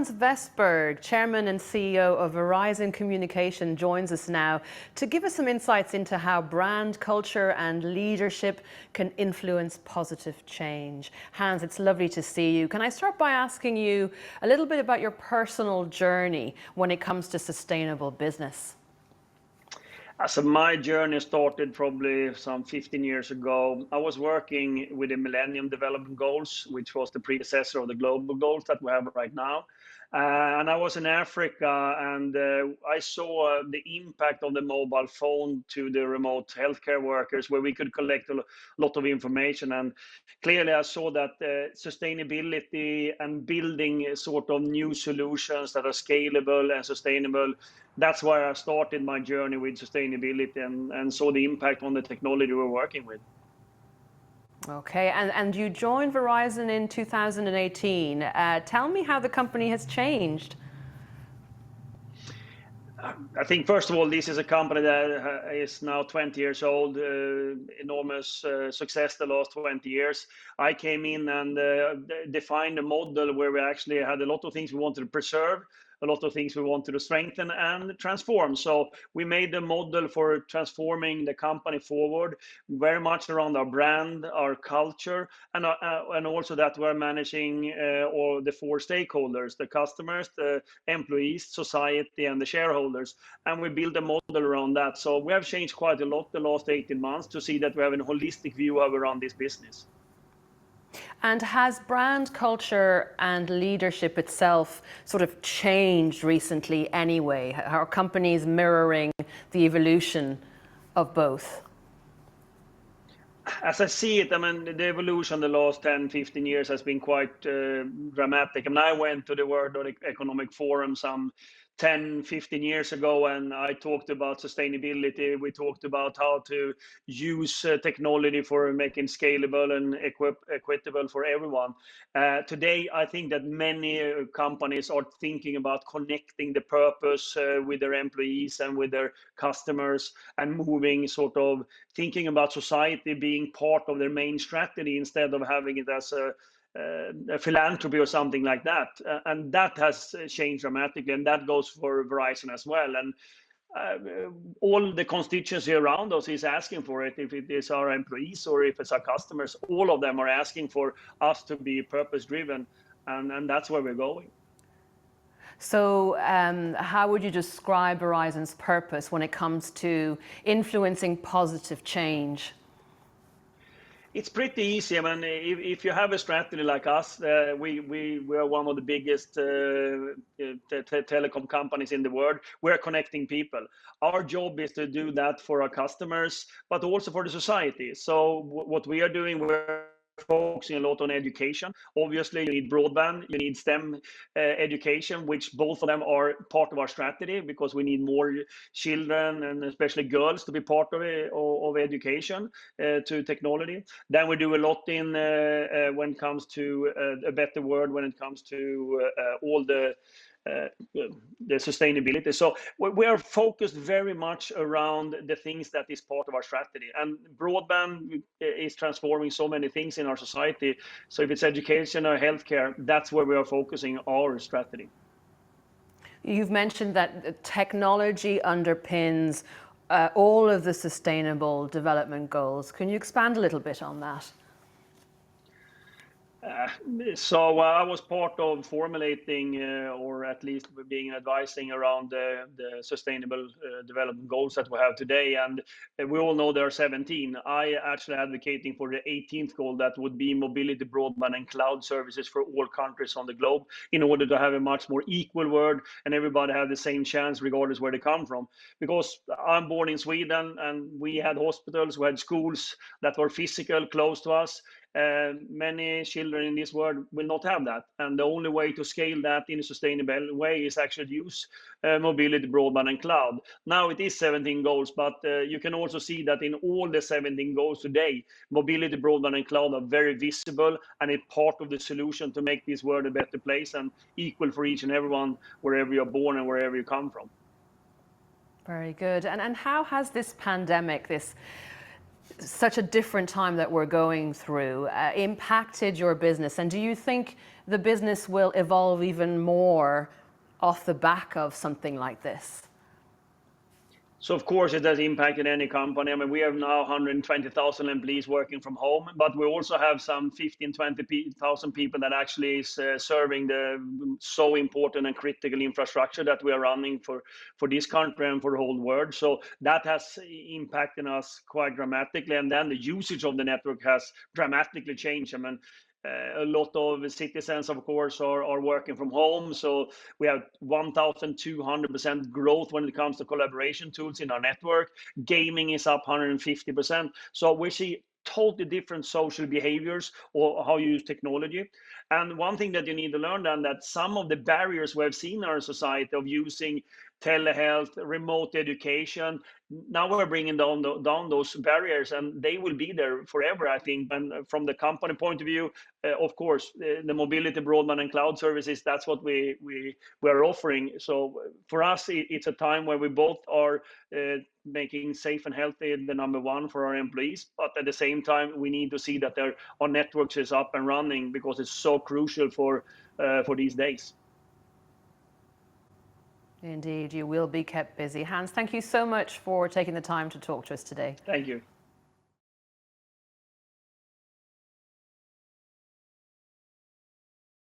Hans Vestberg, Chairman and CEO of Verizon Communication, joins us now to give us some insights into how brand culture and leadership can influence positive change. Hans, it's lovely to see you. Can I start by asking you a little bit about your personal journey when it comes to sustainable business? So my journey started probably some 15 years ago. I was working with the Millennium Development Goals, which was the predecessor of the global goals that we have right now. And I was in Africa, and I saw the impact of the mobile phone to the remote healthcare workers, where we could collect a lot of information. And clearly I saw that sustainability and building sort of new solutions that are scalable and sustainable, that's why I started my journey with sustainability and saw the impact on the technology we're working with. Okay, and you joined Verizon in 2018. Tell me how the company has changed. I think, first of all, this is a company that is now 20 years old, enormous success the last 20 years. I came in and defined a model where we actually had a lot of things we wanted to preserve, a lot of things we wanted to strengthen and transform. So we made the model for transforming the company forward, very much around our brand, our culture, and also that we're managing all the four stakeholders, the customers, the employees, society, and the shareholders. And we build a model around that. So we have changed quite a lot the last 18 months to see that we have a holistic view around this business. And has brand culture and leadership itself sort of changed recently anyway? Are companies mirroring the evolution of both? As I see it, I mean, the evolution the last 10, 15 years has been quite dramatic. I mean, I went to the World Economic Forum some 10, 15 years ago, and I talked about sustainability. We talked about how to use technology for making scalable and equitable for everyone. Today, I think that many companies are thinking about connecting the purpose with their employees and with their customers, and moving sort of thinking about society being part of their main strategy instead of having it as a philanthropy or something like that. And that has changed dramatically, and that goes for Verizon as well. And all the constituency around us is asking for it. If it is our employees or if it's our customers, all of them are asking for us to be purpose driven, and that's where we're going. So how would you describe Verizon's purpose when it comes to influencing positive change? It's pretty easy. I mean, if you have a strategy like us, we are one of the biggest telecom companies in the world. We're connecting people. Our job is to do that for our customers, but also for the society. So what we are doing, we're focusing a lot on education. Obviously, you need broadband, you need STEM education, which both of them are part of our strategy, because we need more children and especially girls to be part of education to technology. Then we do a lot in when it comes to a better world, when it comes to all the sustainability. So we are focused very much around the things that is part of our strategy. And broadband is transforming so many things in our society. So if it's education or healthcare, that's where we are focusing our strategy. You've mentioned that technology underpins all of the sustainable development goals. Can you expand a little bit on that? So I was part of formulating, or at least being advising around the sustainable development goals that we have today. And we all know there are 17. I actually advocating for the 18th goal, that would be mobility, broadband, and cloud services for all countries on the globe, in order to have a much more equal world and everybody have the same chance regardless where they come from. Because I'm born in Sweden, and we had hospitals, we had schools that were physical, close to us. Many children in this world will not have that, and the only way to scale that in a sustainable way is actually to use mobility, broadband, and cloud. Now it is 17 goals, but you can also see that in all the 17 goals today, mobility, broadband, and cloud are very visible, and it's part of the solution to make this world a better place and equal for each and everyone, wherever you're born and wherever you come from. Very good. And how has this pandemic, this such a different time that we're going through, impacted your business? And do you think the business will evolve even more off the back of something like this? So of course it has impacted any company. I mean, we have now 120,000 employees working from home, but we also have some 15, 20,000 people that actually is serving the so important and critical infrastructure that we are running for this country and for the whole world. So that has impacted us quite dramatically. And then the usage of the network has dramatically changed. I mean, a lot of citizens, of course, are working from home. So we have 1,200% growth when it comes to collaboration tools in our network. Gaming is up 150%. So we see totally different social behaviors or how you use technology. And one thing that you need to learn then, that some of the barriers we have seen in our society of using telehealth, remote education, now we're bringing down those barriers, and they will be there forever, I think. And from the company point of view, of course, the mobility, broadband, and cloud services, that's what we are offering. So for us, it's a time where we both are making safe and healthy the number one for our employees, but at the same time, we need to see that our networks is up and running, because it's so crucial for these days. Indeed, you will be kept busy. Hans, thank you so much for taking the time to talk to us today. Thank you.